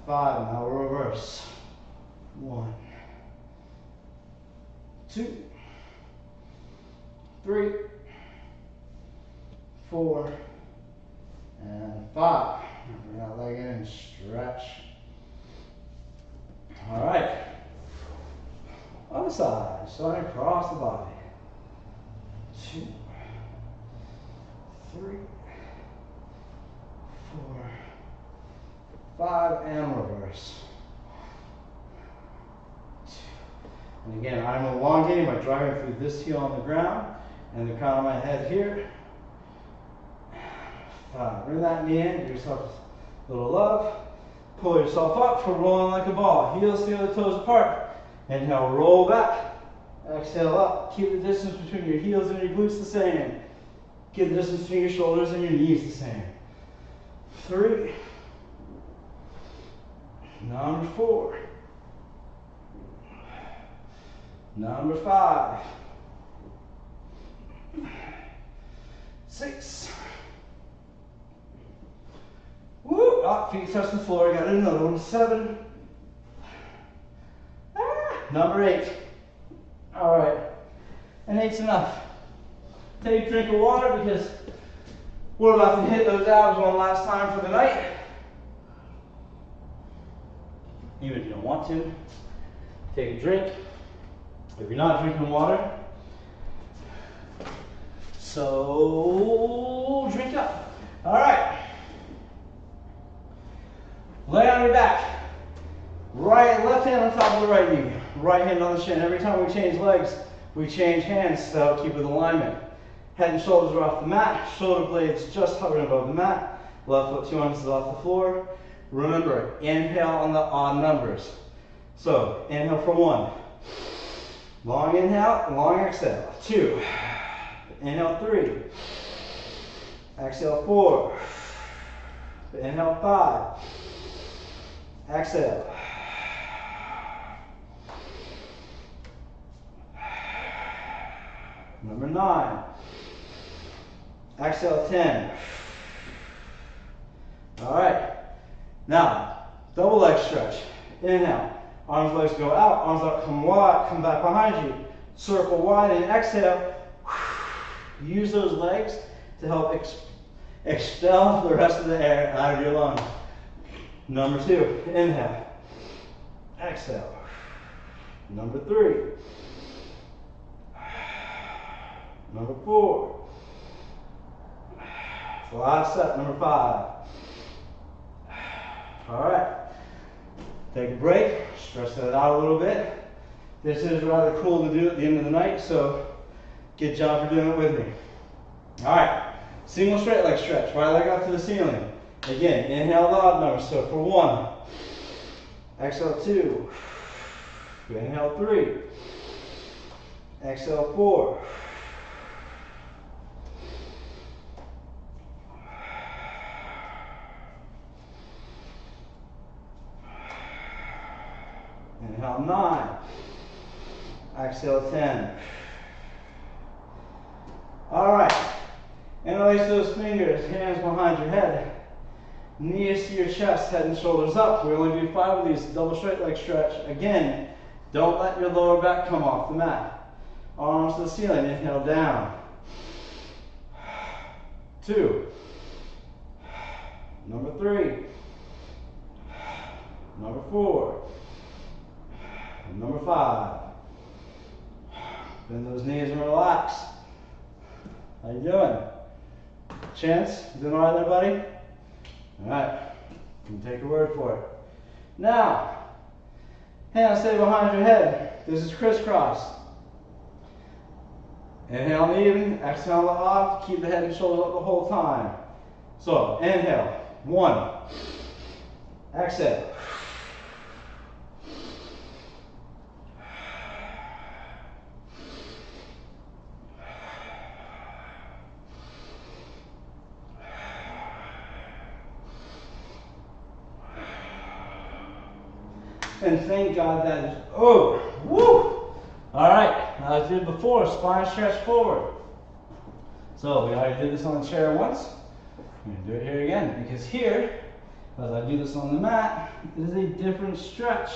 5, now reverse. 1, 2, 3, 4, and 5. Bring that leg in and stretch. All right. Other side, slide across the body. 2, 3, 4, 5, and reverse. 2. And again, I'm elongating by driving through this heel on the ground and the crown of my head here. 5. Bring that knee in, give yourself a little love. Pull yourself up for rolling like a ball. Heels, feel the toes apart. Inhale, roll back. Exhale up. Keep the distance between your heels and your glutes the same. Keep the distance between your shoulders and your knees the same. 3. Number 4. Number 5. 6. Woo! Up, feet touch the floor. Got another one. 7. Number 8. All right. And 8's enough. Take a drink of water because we're about to hit those abs one last time for the night. Even if you don't want to, take a drink. If you're not drinking water, so drink up. All right. Lay on your back. Left hand on top of the right knee. Right hand on the shin. Every time we change legs, we change hands to help keep with alignment. Head and shoulders are off the mat. Shoulder blades just hovering above the mat. Left foot 2 inches off the floor. Remember, inhale on the odd numbers. So, inhale for 1. Long inhale, long exhale. 2. Inhale 3. Exhale 4. Inhale 5. Exhale. Number 9. Exhale 10. All right. Now, double leg stretch. Inhale. Arms, legs go out. Arms out, come wide. Come back behind you. Circle wide and exhale. Use those legs to help expel the rest of the air out of your lungs. Number 2. Inhale. Exhale. Number 3. Number 4. Last set, number 5. All right. Take a break, stretch that out a little bit. This is rather cool to do at the end of the night, so good job for doing it with me. All right. Single straight leg stretch, right leg up to the ceiling. Again, inhale the odd numbers. So for 1, exhale 2, inhale 3, exhale 4. Inhale 9, exhale 10. All right, interlace those fingers, hands behind your head, knees to your chest, head and shoulders up. We only do 5 of these, double straight leg stretch. Again, don't let your lower back come off the mat. Arms to the ceiling, inhale down. 2, number 3, number 4, number 5. Bend those knees and relax. How you doing? Chance, doing all right there, buddy? All right, you can take your word for it. Now, hands stay behind your head. This is crisscross. Inhale on the even, exhale on the off. Keep the head and shoulders up the whole time. So, inhale, 1. Exhale. And thank God that is over. Woo! All right, as I did before, spine stretch forward. So we already did this on the chair once. I'm going to do it here again because here, as I do this on the mat, this is a different stretch.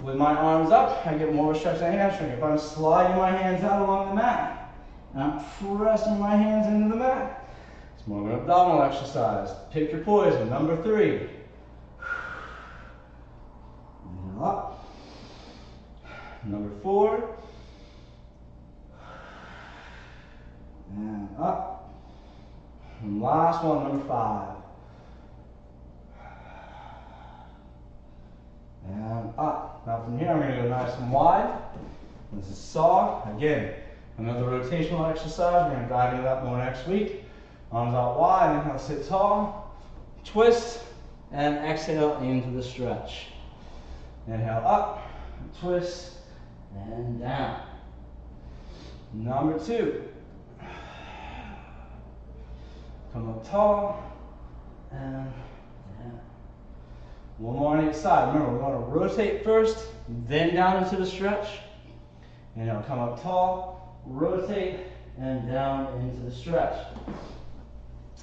With my arms up, I get more of a stretch than hamstring. If I'm sliding my hands out along the mat and I'm pressing my hands into the mat, it's more of an abdominal exercise. Pick your poison. Number 3. Up. Number 4. And up. And last one, number 5. And up. Now from here, I'm going to go nice and wide. This is saw. Again, another rotational exercise. We're going to dive into that more next week. Arms out wide. Inhale, sit tall. Twist. And exhale into the stretch. Inhale up, twist, and down. Number 2. Come up tall, and down. One more on each side. Remember, we want to rotate first, then down into the stretch. And now come up tall, rotate, and down into the stretch.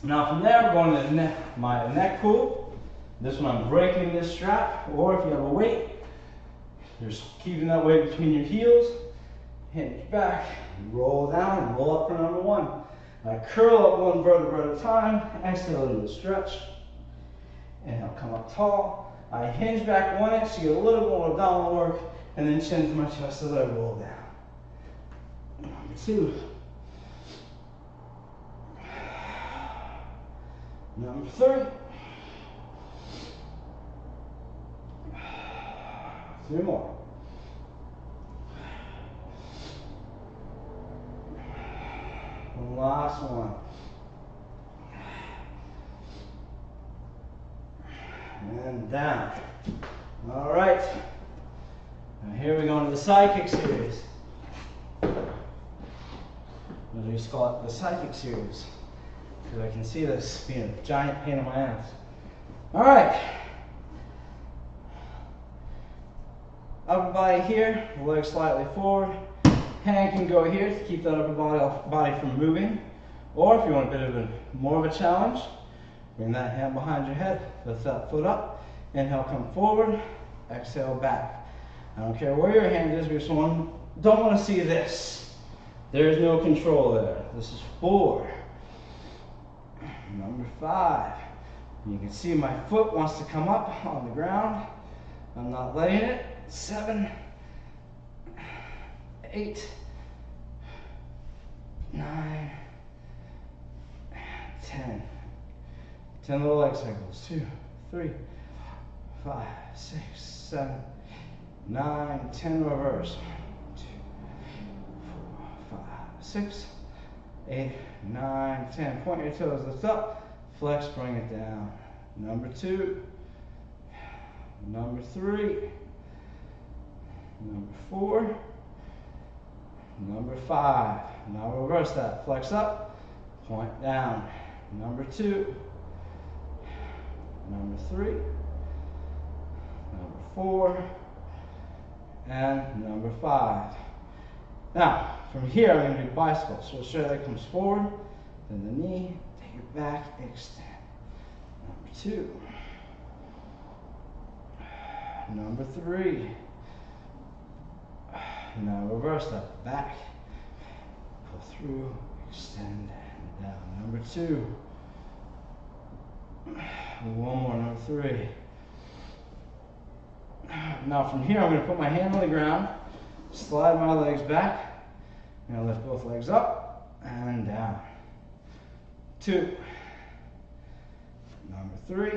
Now from there, we're going to my neck pull. This one I'm breaking this strap, or if you have a weight, just keeping that weight between your heels, hinge back, roll down, and roll up for number 1. I curl up one vertebra at a time, exhale into the stretch. Inhale, come up tall. I hinge back 1 inch to get a little more abdominal work, and then chin to my chest as I roll down. Number 2. Number 3. 3 more. One last one. And down. All right. Now here we go into the side kick series. We just call it the side kick series, because I can see this being a giant pain in my ass. All right. Upper body here, legs slightly forward. Hand can go here to keep that upper body from moving. Or if you want a bit of more of a challenge, bring that hand behind your head, lift that foot up. Inhale, come forward. Exhale, back. I don't care where your hand is, we just don't want to see this. There is no control there. This is 4. Number 5. You can see my foot wants to come up on the ground. I'm not letting it. 7, 8, 9, 10. 10 little leg cycles. 2, 3, 5, 6, 7, 9, 10 reverse. 2, 4, 5, 6, 8, 9, 10. Point your toes, lift up, flex, bring it down. Number 2, number 3, number 4, number 5. Now reverse that, flex up, point down. Number 2, number 3, number 4, and number 5. Now, from here, I'm going to do bicycle. So straight leg comes forward, then the knee, take it back, extend. Number 2. Number 3. Now reverse that, back, pull through, extend, and down. Number 2. One more, number 3. Now from here, I'm going to put my hand on the ground, slide my legs back, and lift both legs up and down. 2. Number 3.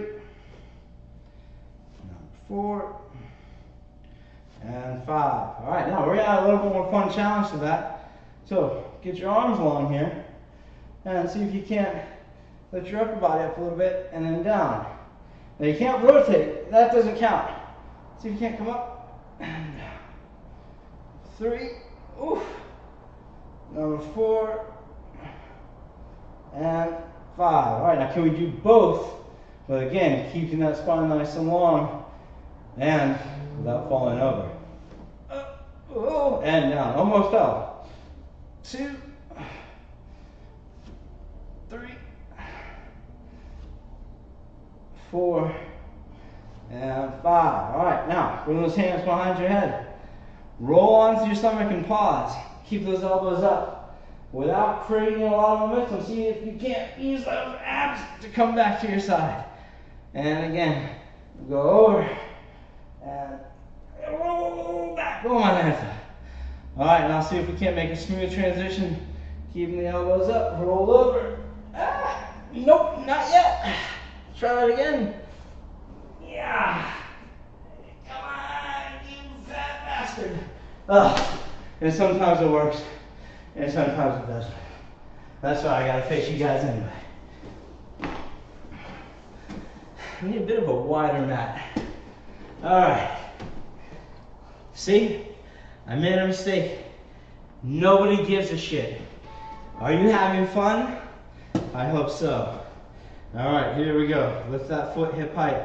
Number 4. And 5. All right, now we're going to add a little bit more fun challenge to that. So get your arms long here and see if you can't lift your upper body up a little bit and then down. Now you can't rotate, that doesn't count. See if you can't come up and down. 3. Oof. Number 4. And 5. All right, now can we do both? But again, keeping that spine nice and long and without falling over. Oh, and down, almost fell. 2, 3, 4, and 5. All right, now bring those hands behind your head. Roll onto your stomach and pause. Keep those elbows up without creating a lot of momentum. See if you can't use those abs to come back to your side. And again, go over and roll back. Oh, my hands up. All right, now see if we can't make a smooth transition. Keeping the elbows up, roll over. Ah, nope, not yet. Try that again. Yeah. Come on, you fat bastard. And sometimes it works, and sometimes it doesn't. That's why I gotta face you guys anyway. I need a bit of a wider mat. All right. See, I made a mistake. Nobody gives a shit. Are you having fun? I hope so. All right, here we go. Lift that foot hip height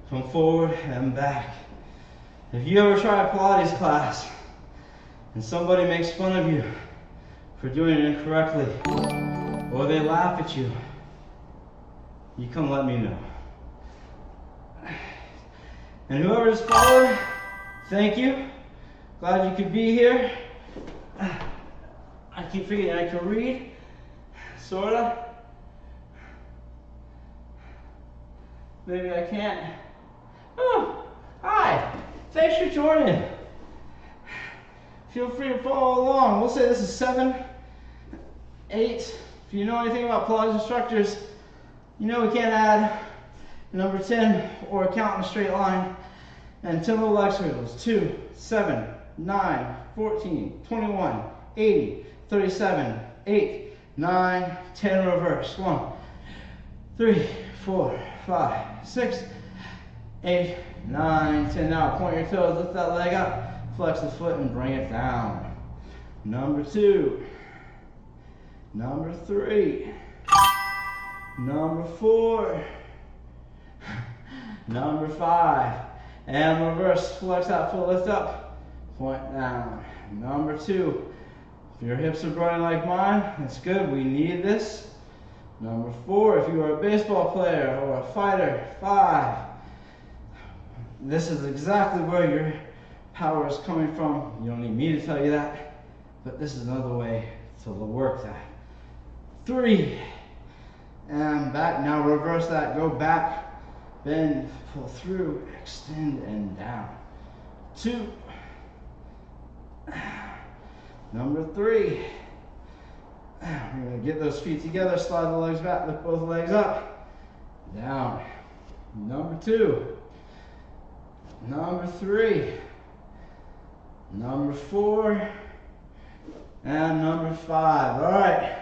from forward and back. If you ever try a Pilates class and somebody makes fun of you for doing it incorrectly, or they laugh at you, you come let me know. And whoever just followed, thank you. Glad you could be here. I keep forgetting I can read, sorta. Maybe I can't. Oh, hi. Thanks for joining. Feel free to follow along. We'll say this is 7, 8. If you know anything about Pilates instructors, you know we can't add number 10 or count in a straight line. And 10 little leg circles. 2, 7, 9, 14, 21, 80, 37, 8, 9, 10 reverse. 1, 3, 4, 5, 6, 8, 9, 10. Now point your toes, lift that leg up, flex the foot and bring it down. Number 2, number 3, number 4, number 5, and reverse. Flex that foot, lift up, point down. Number 2. If your hips are growing like mine, that's good. We need this. Number 4. If you are a baseball player or a fighter, 5. This is exactly where your power is coming from. You don't need me to tell you that, but this is another way to work that. 3. And back. Now reverse that. Go back. Bend, pull through, extend, and down. 2. Number 3. We're going to get those feet together, slide the legs back, lift both legs up, down. Number 2. Number 3. Number 4. And number 5. All right.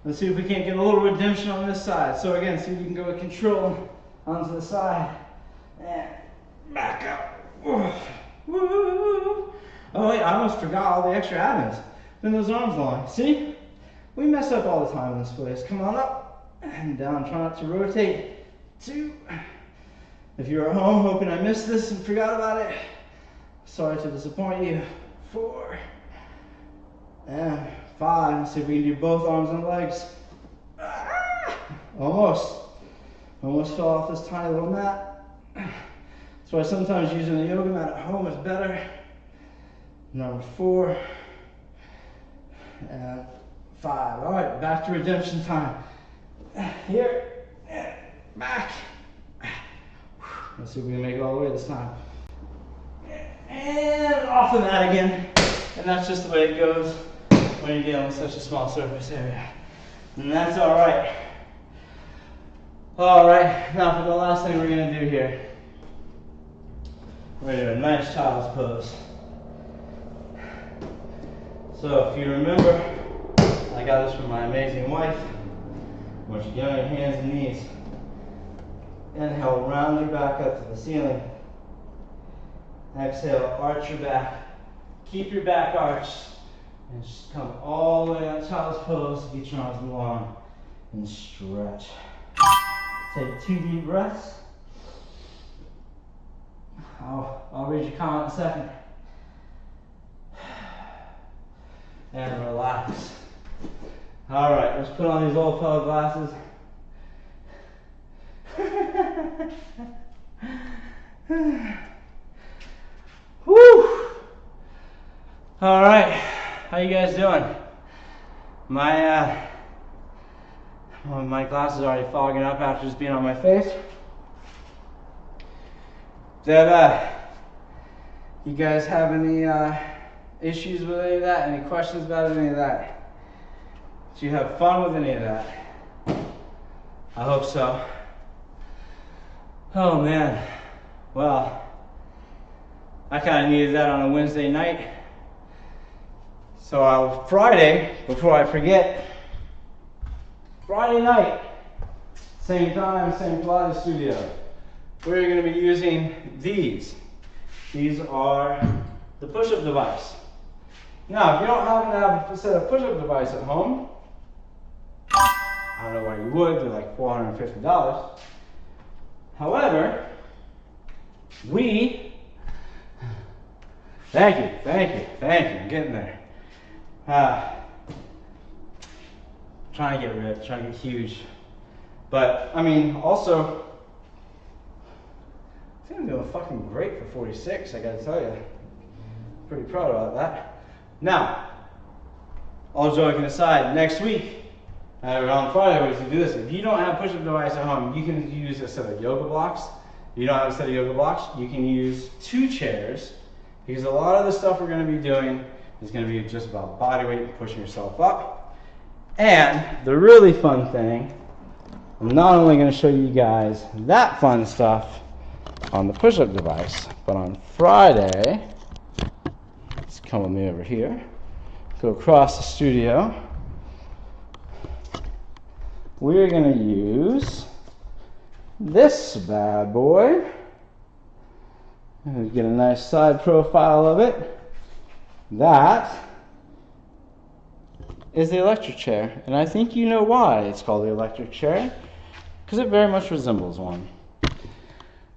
Let's see if we can't get a little redemption on this side. So again, see if we can go with control onto the side and back up. Woo. Oh wait, I almost forgot all the extra abs. Bend those arms long. See? We mess up all the time in this place. Come on up and down. Try not to rotate. 2. If you're at home hoping I missed this and forgot about it, sorry to disappoint you. 4 and 5. Let's see if we can do both arms and legs. Almost fell off this tiny little mat. That's why sometimes using the yoga mat at home is better. Number 4 and 5. All right, back to redemption time. Here, back. Let's see if we can make it all the way this time. And off the mat again. And that's just the way it goes when you're dealing with such a small surface area. And that's all right. All right, now for the last thing we're gonna do here. We're gonna do a nice child's pose. So if you remember, I got this from my amazing wife. I want you to get on your hands and knees. Inhale, round your back up to the ceiling. Exhale, arch your back. Keep your back arched. And just come all the way out child's pose. Get your arms long and stretch. Take 2 deep breaths. I'll read your comment in a second. And relax. All right, let's put on these old fellow glasses. Whew. All right, how you guys doing? My glasses are already fogging up after just being on my face. You guys have any issues with any of that? Any questions about any of that? Did you have fun with any of that? I hope so. Oh man, well, I kind of needed that on a Wednesday night. So Friday, before I forget, Friday night, same time, same Pilates studio, we're going to be using these. These are the push-up device. Now, if you don't happen to have a set of push-up device at home, I don't know why you would, they're like $450. However, thank you, I'm getting there. Trying to get ripped, trying to get huge. But, I mean, also, I think I'm doing fucking great for 46, I gotta tell you. Pretty proud about that. Now, all joking aside, next week, on Friday, we can do this. If you don't have a push-up device at home, you can use a set of yoga blocks. If you don't have a set of yoga blocks, you can use 2 chairs, because a lot of the stuff we're gonna be doing is gonna be just about body weight and pushing yourself up. And the really fun thing, I'm not only going to show you guys that fun stuff on the push-up device, but on Friday, let's come with me over here, go across the studio, we're going to use this bad boy. And get a nice side profile of it. That is the electric chair, and I think you know why it's called the electric chair, because it very much resembles one.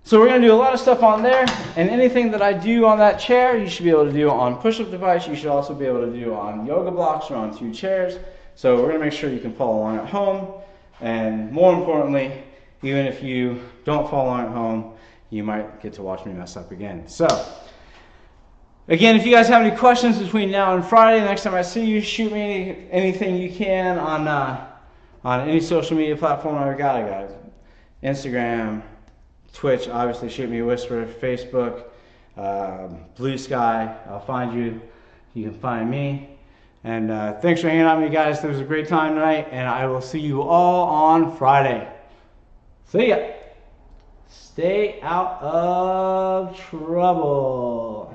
So we're going to do a lot of stuff on there, and anything that I do on that chair, you should be able to do on push-up device. You should also be able to do on yoga blocks or on 2 chairs. So we're going to make sure you can follow along at home, and more importantly, even if you don't follow along at home, you might get to watch me mess up again. So again, if you guys have any questions between now and Friday, the next time I see you, shoot me anything you can on any social media platform I got, guys. Instagram, Twitch, obviously shoot me a whisper, Facebook, Blue Sky, I'll find you. You can find me. And thanks for hanging out with me, guys. It was a great time tonight, and I will see you all on Friday. See ya. Stay out of trouble.